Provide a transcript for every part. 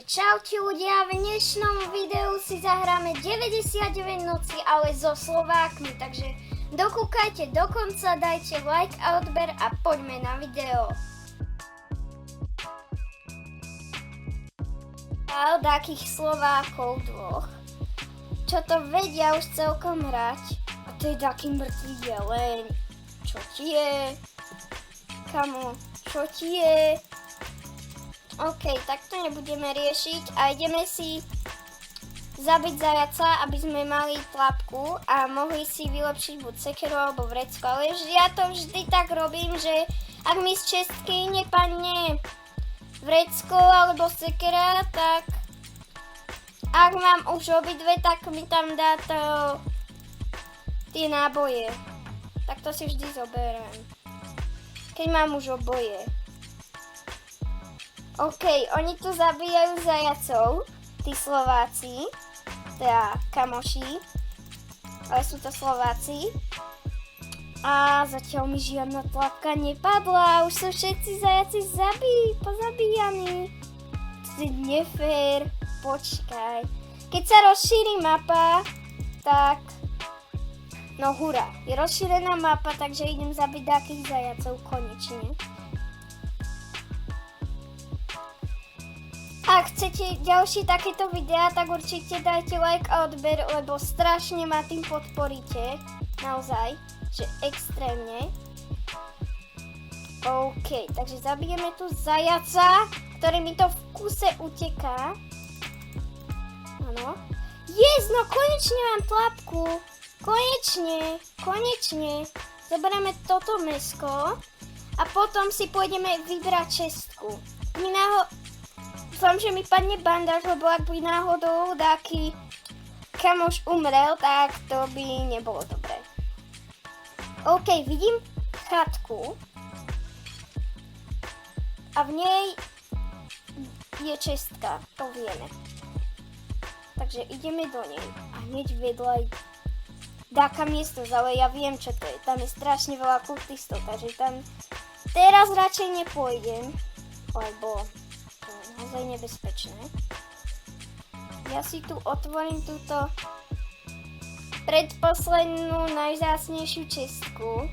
Čaute ľudia, v dnešnom videu si zahráme 99 noci, ale so Slovákmi, takže dokúkajte do konca, dajte like a odber a poďme na video. A takých Slovákov dvoch, čo to vedia už celkom hrať, a to je taký mŕtvý jeleň. Čo ti je? Kamo, čo ti je? OK, tak to nebudeme riešiť a ideme si zabiť zajaca, aby sme mali tlapku a mohli si vylepšiť buď sekeru alebo vrecko. Ale ja to vždy tak robím, že ak mi z čestky nepadne vrecko alebo sekera, tak ak mám už obidve, tak mi tam dá to tie náboje. Tak to si vždy zoberiem, keď mám už oboje. OK, oni tu zabíjajú zajacov, tí Slováci, teda kamoši, ale sú to Slováci. A zatiaľ mi žiadna tlapka nepadla, už sú všetci zajaci pozabíjaní. To je nefér, počkaj. Keď sa rozšíri mapa, tak... No hurá, je rozšírená mapa, takže idem zabiť takých zajacov konečne. Ak chcete ďalšie takéto videá, tak určite dajte like a odber, lebo strašne ma tým podporíte. Naozaj, že extrémne. OK, takže zabijeme tu zajaca, ktorý mi to v kuse uteká. Áno. Yes, no konečne mám tlapku. Konečne. Zoberieme toto mäsko a potom si pôjdeme vybrať čestku. Dúfam, že mi padne bandáž, lebo ak by náhodou taký kamoš umrel, tak to by nebolo dobré. OK, vidím chatku a v nej je čestka, to vieme. Takže ideme do nej a hneď vedľa je taká miestnosť, ale ja viem, čo to je. Tam je strašne veľa kultistov, takže tam teraz radšej nepôjdem, lebo to je naozaj nebezpečné. Ja si tu otvorím túto predposlednú najvzácnejšiu čestku.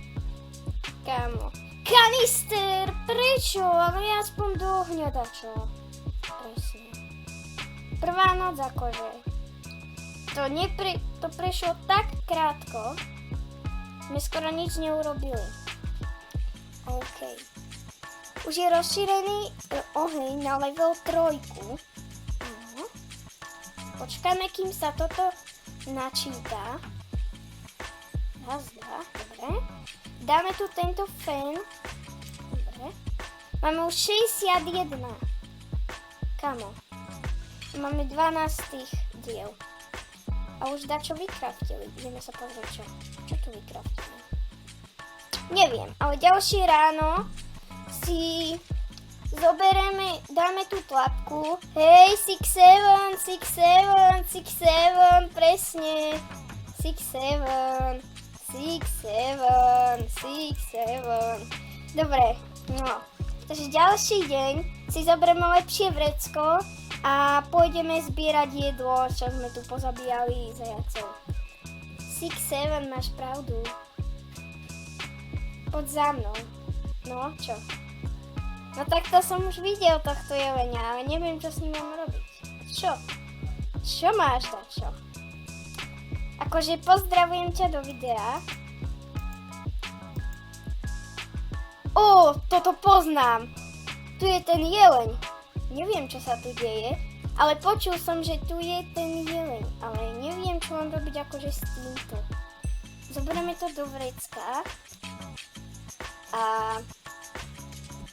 Kámo. Kanister! Prečo? Ale ja aspoň do ohňa dačo. Presne. Prvá noc akože. To prešlo tak krátko, sme skoro nič neurobili. OK. Už je rozšírený oheň na level 3. Počkáme, kým sa toto načíta. Raz, dva, dobre. Dáme tu tento fén. Dobre. Máme už 61. Kamo. Máme 12 diel. A už dačo vykraftili. Ideme sa pozrieť, čo tu vykraftili. Neviem, ale ďalšie ráno si zoberieme, dáme tú tlapku. Hej, 6-7, presne. 6-7. Dobre, no. Takže ďalší deň si zoberieme lepšie vrecko a pôjdeme zbierať jedlo, čo sme tu pozabíjali zajacov. 6-7, máš pravdu. Poď za mnou. No, čo? No tak to som už videl tohto jelenia, ale neviem, čo s ním mám robiť. Čo? Čo máš dačo? Akože pozdravujem ťa do videa. Toto poznám. Tu je ten jeleň. Neviem, čo sa tu deje, ale počul som, že tu je ten jeleň, ale neviem, čo mám robiť akože s týmto. Zoberieme to do vrecka a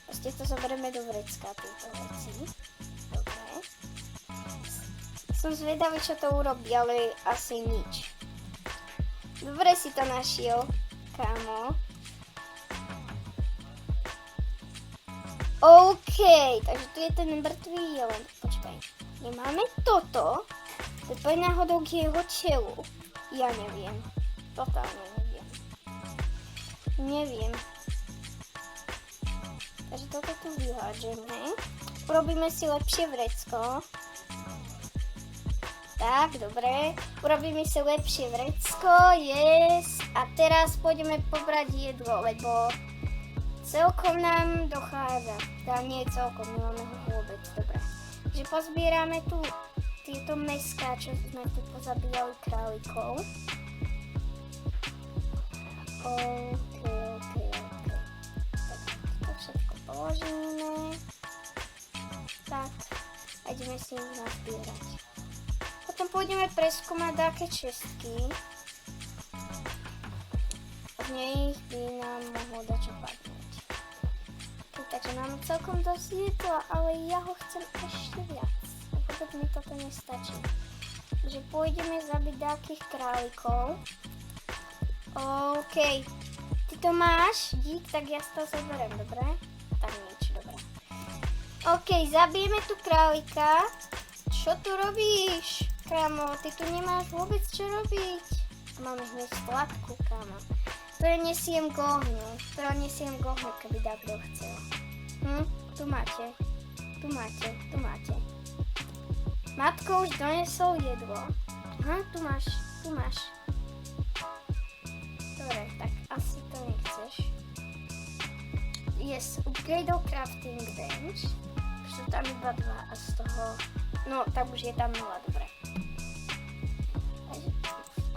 proste to zoberieme do vrecka, tieto veci. Dobre. Som zvedavý, čo to urobí, ale asi nič. Dobre si to našiel, kámo. OK, takže tu je ten mŕtvý jeleň. Počkaj, nemáme toto? To je náhodou k jeho telu. Ja neviem. Totálne neviem. Takže toto tu vyhádžeme. urobíme si lepšie vrecko. Tak, dobre. Urobíme si lepšie vrecko, yes. A teraz pôjdeme pobrať jedlo, lebo celkom nám dochádza. Teda nie celkom, nemáme ho vôbec, dobre. Takže pozbierame tu tieto mäská, čo sme tu pozabíjali králikov. OK. Tak to všetko položíme. Tak, a ideme si ich nazbierať. Potom pôjdeme preskúmať také čestky. Od nej by nám mohlo dačo padnúť. Takže máme celkom dosť jedla, ale ja ho chcem ešte viac. Vôbec mi toto nestačí. Takže pôjdeme zabiť takých králikov. OK. Ty to máš? Dík, tak ja si to zoberiem, dobre? Tak nič, dobre. OK, zabijeme tu králika. Čo tu robíš, kámo? Ty tu nemáš vôbec čo robiť. Máme hneď sladku, kámo. Prenesiem k ohňu, keby takto chcel. Tu máte. Matko už donesol jedlo. Tu máš. Dobre, tak asi to nechceš. Yes, upgrade crafting bench. Sú tam iba 2 a z toho... No, tak už je tam 0, dobre.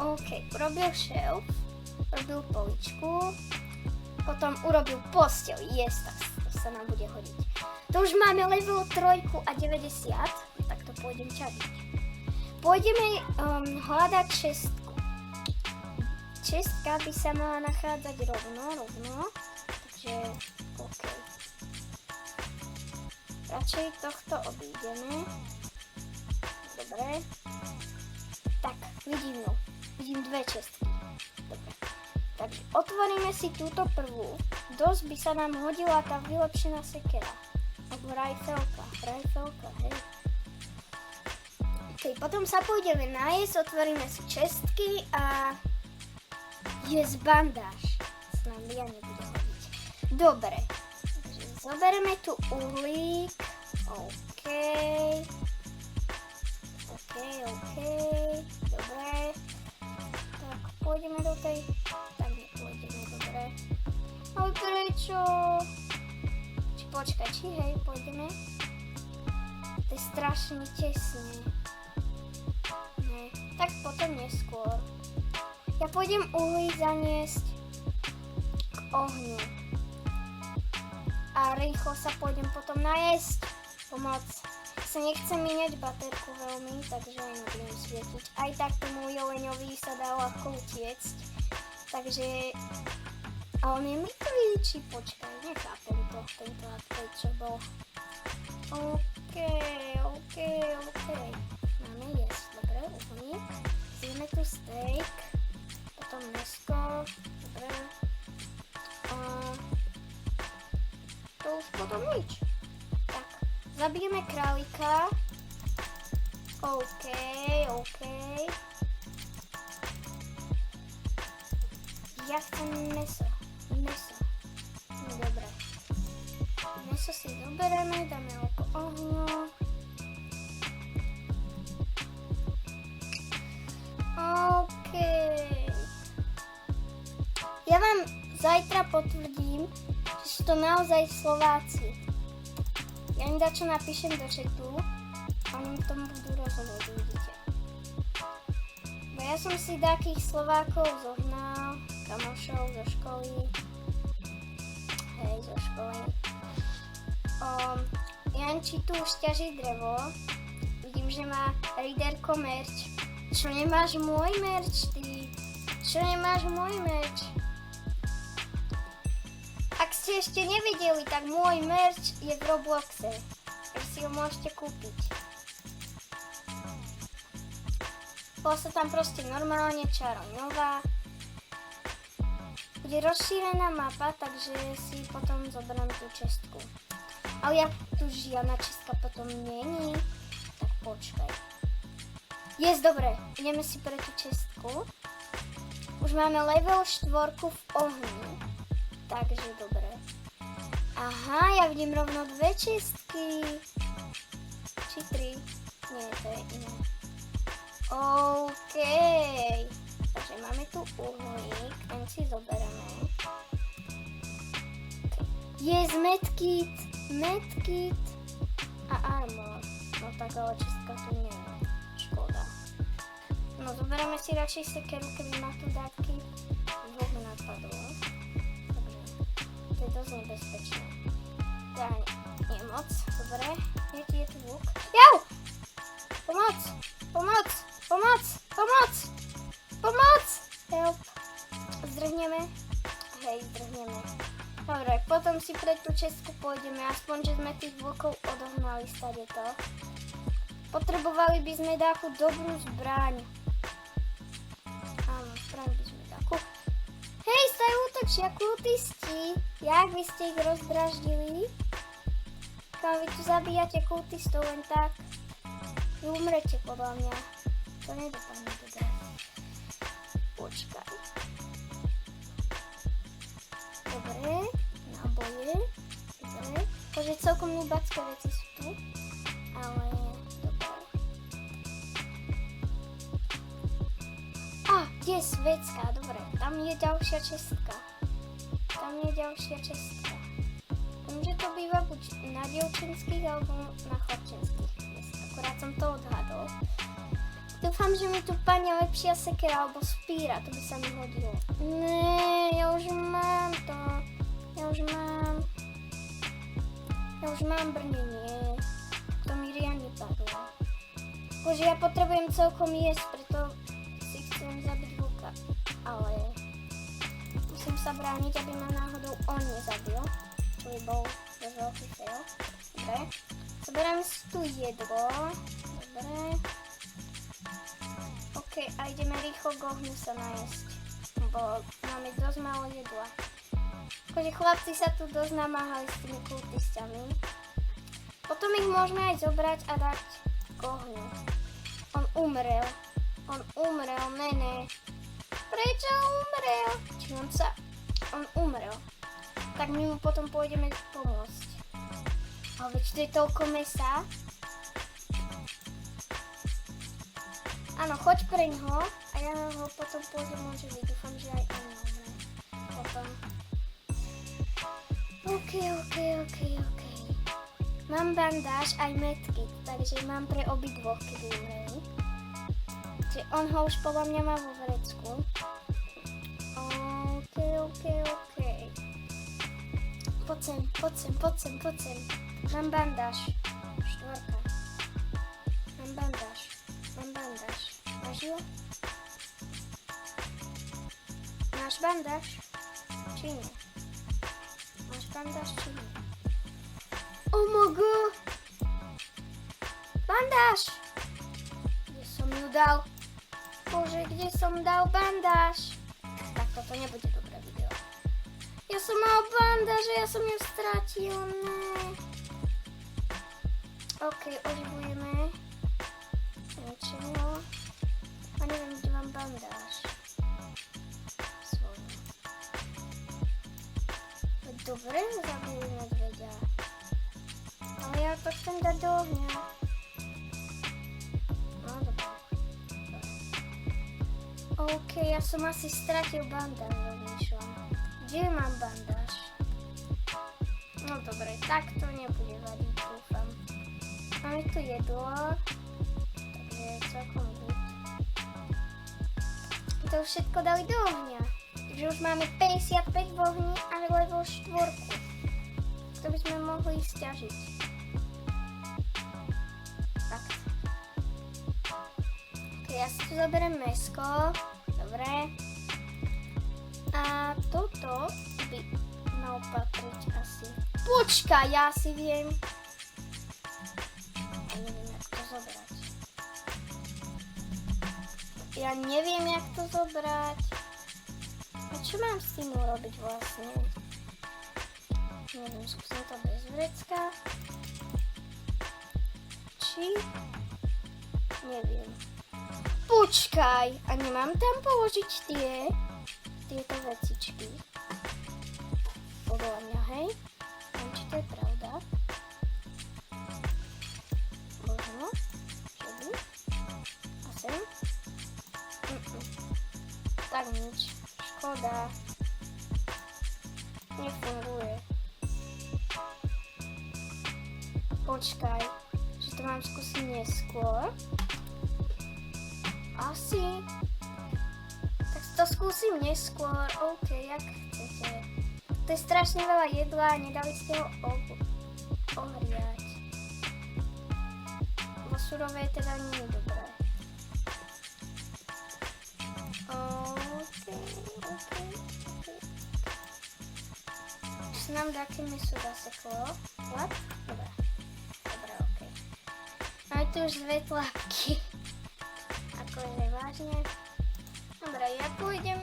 OK, urobil shelf. Urobil poličku. Potom urobil posteľ. Yes, tak to sa nám bude hodiť. To už máme level 3 a 90. Tak to pôjdem čadiť. Pôjdeme hľadať čestku. Čestka by sa mala nachádzať rovno. Takže OK. Radšej tohto obídeme. Dobre. Tak, vidím 2 čestky. Dobre. Takže otvoríme si túto prvú. Dosť by sa nám hodila tá vylepšená sekera. Alebo rajfelka, hej. OK, potom sa pôjdeme nájsť, otvoríme si čestky a... Yes, bandáž. Sa nám ja nebude hodiť. Dobre. Takže zoberieme tu uhlík. OK. Dobre. Tak, pôjdeme do tej... Tam nepôjdeme, dobre. Ale prečo? Počkaj, hej, pôjdeme? To je strašne tesne. Ne, tak potom neskôr. Ja pôjdem uhlí zaniesť k ohňu. A rýchlo sa pôjdem potom najesť. Pomoc. Sa nechcem míňať baterku veľmi, takže aj nebudem svietiť. Aj tak tomu jeleňovi sa dá ľahko utiecť. Takže... A on je mŕtvý, počkaj, nechápem to, tento update, čo bol. OK. Máme jesť, dobre, uhník. Zjeme tu steak. Potom mesko, dobre. A to už potom nič. Tak, zabijeme králika. OK. Ja chcem meso. No dobre. Meso si zoberieme, dáme ho po ohňu. OK. Ja vám zajtra potvrdím, že sú to naozaj Slováci. Ja im dačo napíšem do chatu a oni k tomu budú rozhovor, vidíte. Bo ja som si takých Slovákov zohnal, kamošov zo školy. Hej, zo školy. Janči tu už ťaží drevo. Vidím, že má Riderko merch. Čo nemáš môj merch, ty? Ak ste ešte nevideli, tak môj merch je v Robloxe. Takže si ho môžete kúpiť. Bola sa tam proste normálne čaroňová. Bude rozšírená mapa, takže si potom zoberiem tú čestku. Ale ja tu žiadna čestka potom není. Tak počkaj. Dobre, ideme si pre tú čestku. Už máme level 4 v ohni. Takže dobre. Aha, ja vidím rovno 2 čestky. ďalší 3. Nie, to je iné. OK. Takže máme tu uhlík, ten si zoberieme. Yes, medkit a armor. No tak ale čistka tu nie je. Škoda. No zoberieme si radšej sekeru, keby ma tu taký zvuk napadlo. Takže to je dosť nebezpečné. Ja nie moc, dobre. Je tu zvuk. Jau! Pomoc! Pomoc! Pomoc! Pomoc! Pomoc! Help! Zdrhneme. Hej, zdrhneme. Dobre, potom si pre tú čestku pôjdeme, aspoň, že sme tých vlkov odohnali stade to. Potrebovali by sme takú dobrú zbraň. Áno, zbraň by sme takú. Hej, sa útočia kultisti. Jak vy ste ich rozdraždili? Kam vy tu zabíjate kultistov len tak? Vy umrete podľa mňa. To nedopadne teda. Počkaj. Dobre, náboje. Dobre. Takže celkom nubacké veci sú tu. Ale dobre. Yes, vecka, dobre. Tam je ďalšia čestka. Viem, že to býva buď na dievčenských alebo na chlapčenských miestach. Akorát som to odhadol. Dúfam, že mi tu padne lepšia sekera alebo spíra, to by sa mi hodilo. Nee, ja už mám to. Ja už mám brnenie. To mi riadne padlo. Bože, ja potrebujem celkom jesť, preto si chcem zabiť vlka. Ale musím sa brániť, aby ma náhodou on nezabil. Čo by bol dosť veľký fail. Dobre. Zoberám si tu jedlo. Dobre. OK, a ideme rýchlo k ohňu sa najesť. Bo máme dosť málo jedla. Akože chlapci sa tu dosť namáhali s tými kultistami. Potom ich môžeme aj zobrať a dať k ohňu. On umrel, nene. Prečo umrel? Či on umrel. Tak my mu potom pôjdeme pomôcť. Ale veď to je toľko mesa. Áno, choď preňho a ja ho potom pôjdem môžem žiť. Dúfam, že aj on umre. Potom. OK. Mám bandáž aj medkit, takže mám pre obidvoch, keby umreli. Čiže on ho už podľa mňa má vo vrecku. OK. Poď sem. Mám bandáž. 4. Mám bandáž. Máš ju? Máš bandáž? Či nie? Máš bandáž či nie? Oh my god! Bandáž! Kde som ju dal? Bože, kde som dal bandáž? Tak toto nebude dobré video. Ja som mal bandáž a ja som ju stratil, ne. OK, oživujeme. Niečo. A neviem, kde mám bandáž. Svoj. Dobre, zabili medveďa. Ale ja to chcem dať do ohňa. No, dobre. OK, ja som asi stratil bandáž, rozmýšľam. Kde mám bandáž? No dobre, tak to nebude vadiť, dúfam. Máme tu jedlo. Takže celkom good. To už všetko dali do ohňa. Takže už máme 55 v ohni a level 4. To by sme mohli sťažiť. Tak. Ok, ja si tu zoberiem mäsko. Dobre. A toto by mal patriť asi. Počkaj, ja si viem. Ja neviem, jak to zobrať. A čo mám s tým urobiť vlastne? Neviem, skúsim to bez vrecka. Či? Neviem. Počkaj, a nemám tam položiť tieto vecičky. Podľa mňa, hej? Neviem, či to je pravda. Bože tak nič. Škoda. Nefunguje. Počkaj, že to mám skúsiť neskôr. Asi. Tak to skúsim neskôr. OK, jak chcete. To je strašne veľa jedla a nedali ste ho ohriať. Vo surovej teda nie je dobré. OK. Už sa nám také meso zaseklo. What? Dobre, OK. Máme tu už dve tlapky. Akože vážne. Dobre, ja pôjdem,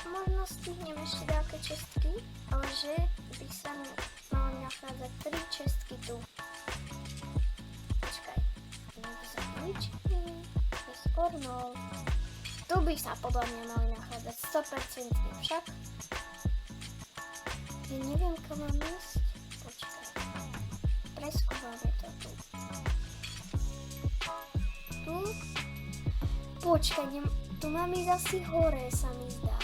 možno stihnem ešte nejaké čestky, ale že by sa mi mali nachádzať 3 čestky tu. Počkaj, zaklíčky, yes or no. Tu by sa podľa mňa mali nachádzať 100% však. Ja neviem, kam mám ísť. Počkaj, preskúvame to tu. Tu. Počkaj, tu mám ísť asi hore, sa mi zdá.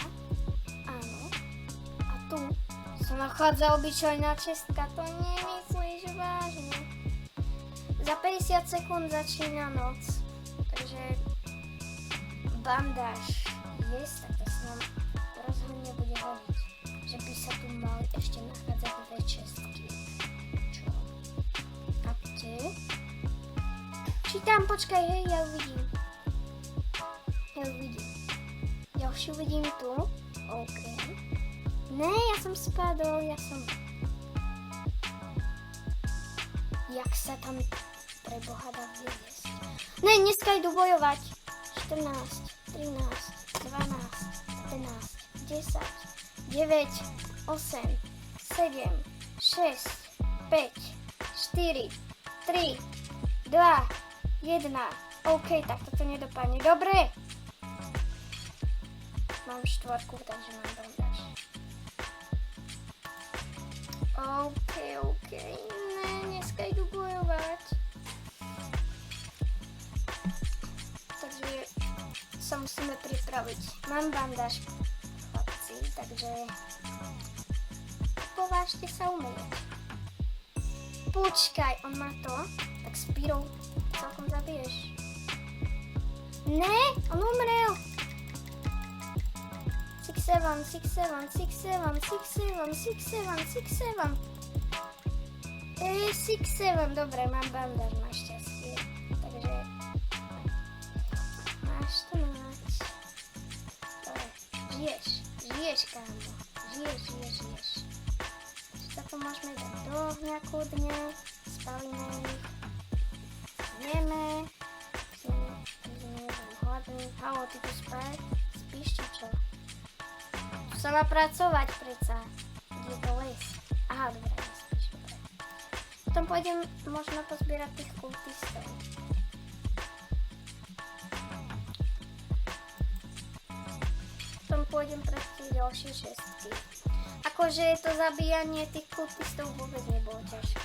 Áno. A tu sa nachádza obyčajná čestka. To nemyslíš vážne. Za 50 sekúnd začína noc. Takže bandáž jest, tak to sa nám rozhodne bude hodiť. Že by sa tu mali ešte nachádzať dve čestky. Čo? A kde? Čítam, počkaj, hej, ja uvidím. Ja už ju vidím tu. OK. Ne, ja som spadol, Jak sa tam pre Boha dá vyviesť? Ne, dneska idú bojovať. 14, 13, 12, 11, 10, 9, 8, 7, 6, 5, 4, 3, 2, 1. OK, tak toto nedopadne. Dobre. Mám 4, takže mám bandáž. OK. Ne, dneska idú bojovať. Takže sa musíme pripraviť. Mám bandáž, chlapci, takže povážte sa umývať. Počkaj, on má to, tak s pyrou celkom zabiješ. Ne, on umrel. 6, 7, 6, 7, 6, 7, 6, 7, 6, 7, 6, 7. 6, 7, dobre, mám bandáž našťastie. Takže máš to mať. Dobre, žiješ, kámo. Žiješ. Čo to môžeme dať do ohňa kľudne. Spalíme ich. Jeme. Halo, ty tu spíš či čo? Sa má pracovať predsa. Je to les. Aha, dobre, nespíš, dobre. Potom pôjdem možno pozbierať tých kultistov. Potom pôjdem pre tie ďalšie šestky. Akože to zabíjanie tých kultistov vôbec nebolo ťažké.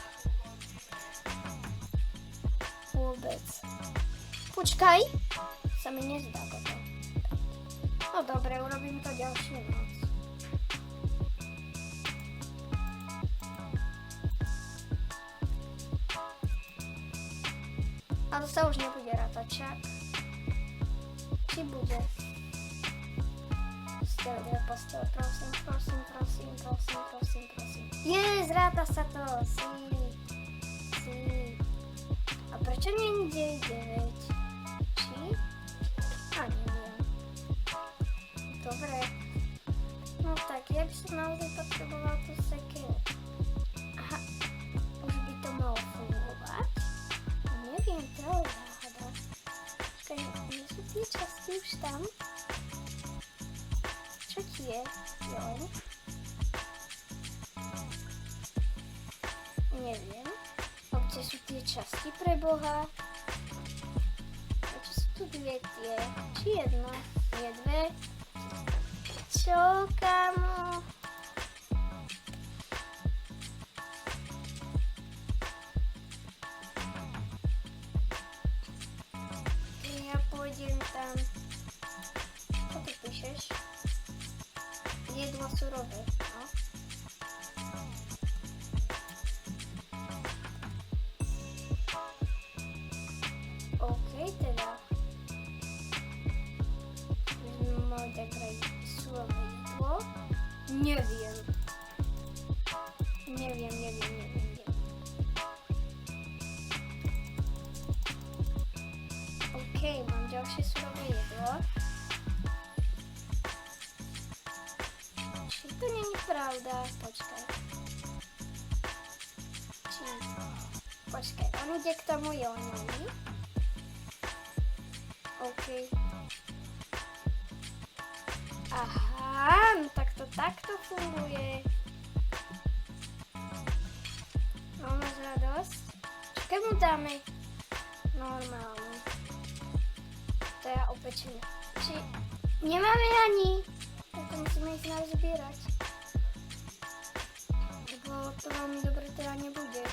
Vôbec. Počkaj, sa mi nezdá toto. No dobre, urobím to ďalšiu noc. A to sa už nebude rátať, čak? Či bude? Postel, prosím. Zráta sa to, sí. A prečo nie je 9? Či? A neviem. Dobre. No tak, ja by som naozaj potreboval tú sekeru. Aha, už by to malo fungovať? Neviem, to je záhada. Počkaj, nie sú tie časti už tam? Čo ti je? Joj. Neviem. A kde sú tie časti pre Boha? Prečo sú tu dve tie? Či jedna? Nie dve? Čo, kamo? Ja pôjdem tam. Čo ty píšeš? jedło surowe, no. Okej, teraz mogę grać surowe jedło. Nie wiem. Nie wiem. Okej, mam dalsze surowe jedło. Czy to nieprawda? Poczekaj. Poczekaj, on idzie k tomu Jonovi. Okej. Aha, no tak to funguje. No, masz radość? Czekaj mu damy. Normalnie. To ja opeczynę. Czy nie mamy ani? To musimy ich znowu zbierać. Bo to mi dobre teraz nie będzie.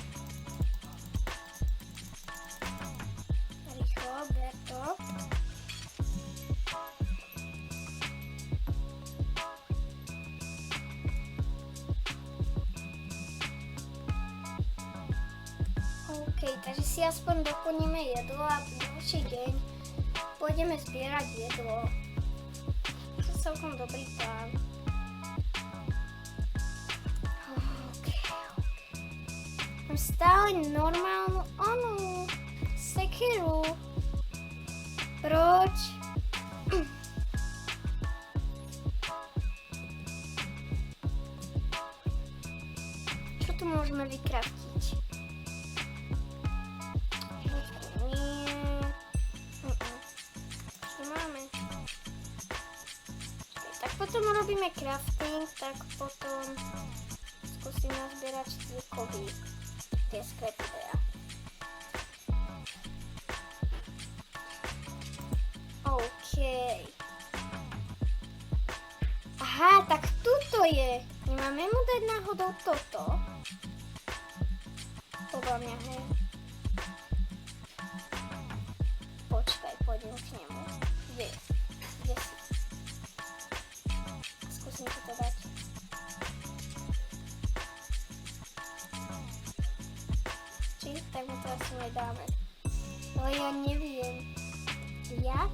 Rychło, Berto. Okej, takže si aspoň doplníme jedlo a ďalší deň pôjdeme zbierať jedlo. To je celkom dobrý plán. Mám stále normálnu sekiru. Proč? Čo tu môžeme vykraftiť? Potom robíme crafting, tak potom skúsim nazbierať tie kovy, tie sklepy teda. OK. Aha, tak tuto je. Nemáme mu dať náhodou toto? Podľa mňa, hej. Počkaj, pôjdem k nemu. Kde si? Skúsim ti to dať. Či? Tak mu to asi nedáme. Ale ja neviem. Jak?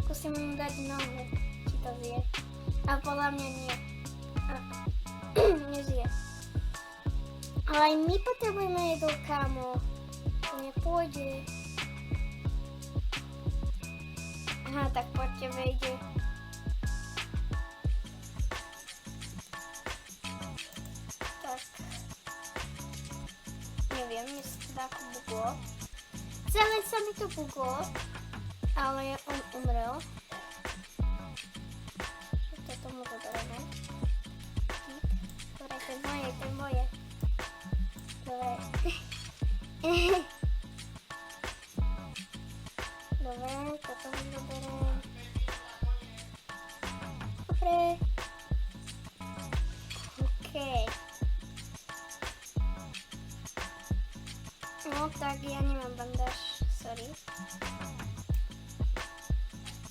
Skúsim mu dať nohu. Či to zje. A podľa mňa nie. Nezje. Ale aj my potrebujeme jedlo, kámo. To nepôjde. Aha, tak poďte, vejde. Neviem, mne sa to ako buglo. Celé sa mi to buglo, ale on umrel. Toto mu dobereme. Dobre, to je moje. Dobre. Dobre, toto mu doberem. Dobre. Okej. No tak ja nemám bandáž, sorry.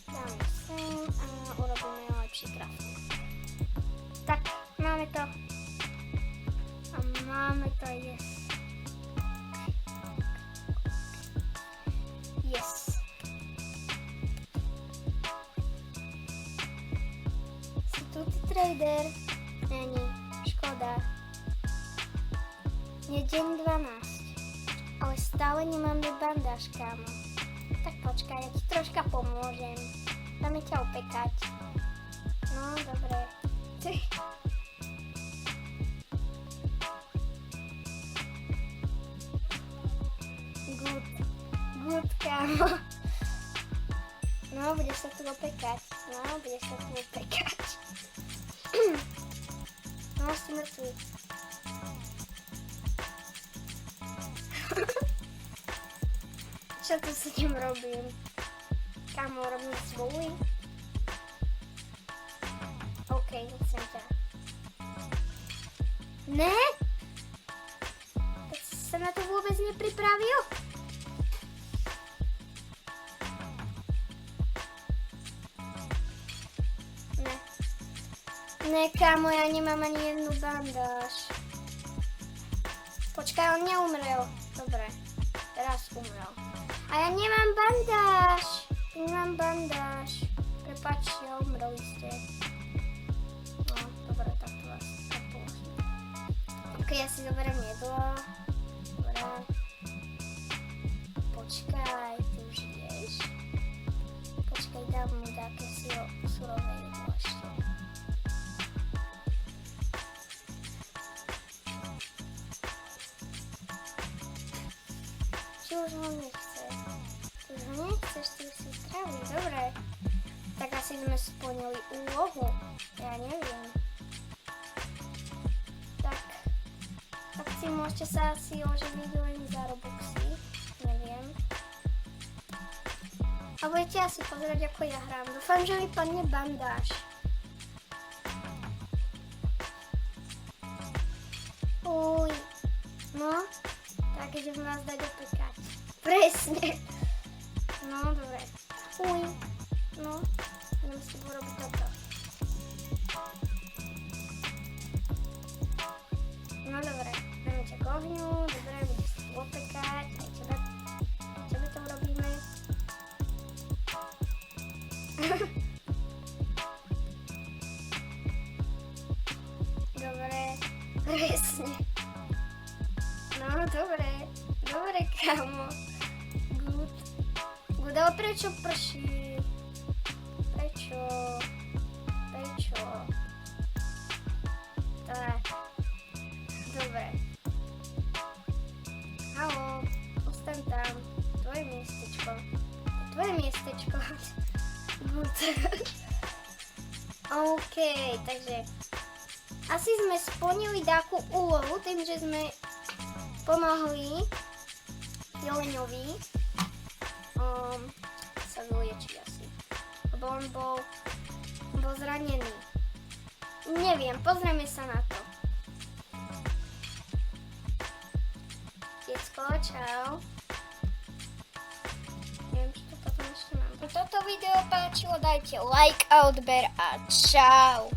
Dáme sem a urobíme lepší crafting. Tak, máme to. A máme to, yes. Yes. Si tu trader? Není, škoda. Je deň 12. Ale stále nemáme bandáž, kámo. Tak počkaj, ja ti troška pomôžem. Dáme ťa opekať. No, dobre. Good, kámo. No, budeš sa tu opekať. No, si mŕtvý. Čo tu s tým robím? Kámo, robím svoj? OK, nechcem ťa. Ne? Tak si sa na to vôbec nepripravil? Ne. Ne, kámo, ja nemám ani jednu bandáž. Počkaj, on neumrel. Dobre, teraz umrel. A ja nemám bandáž. Nemám bandáž. Prepáčte, umreli ste. No, dobre, tak to vás tak položím. Ok, ja si zoberiem jedlo. Dobre. Počkaj, ty už ješ. Počkaj, dám mu také surové jedlo ešte. Či už ho nechce? Ty už ho nechceš, ty už si zdravý, dobre. Tak asi sme splnili úlohu. Ja neviem. Tak si môžete sa asi oživiť len za Robuxy. Neviem. A budete asi pozerať, ako ja hrám. Dúfam, že vypadne bandáž. Uj. No, tak idem vás dať opekať. Presne. No, dobre. Uj. No, idem si urobiť toto. No, dobre. Dáme ťa k ohňu. Dobre, budeš si tu opekať. Aj tebe to urobíme. Dobre, presne. No, dobre, kámo. Good. Good, ale prečo prší? Prečo? Tak. Dobre. Haló, ostaň tam. Tvoje miestečko. Good. OK, takže asi sme splnili takú úlohu tým, že sme pomohli Jeleňovi sa vyliečiť asi, lebo on bol zranený. Neviem, pozrieme sa na to. Decko, čau. Neviem, či to potom ešte mám. Toto video páčilo, dajte like a odber a čau.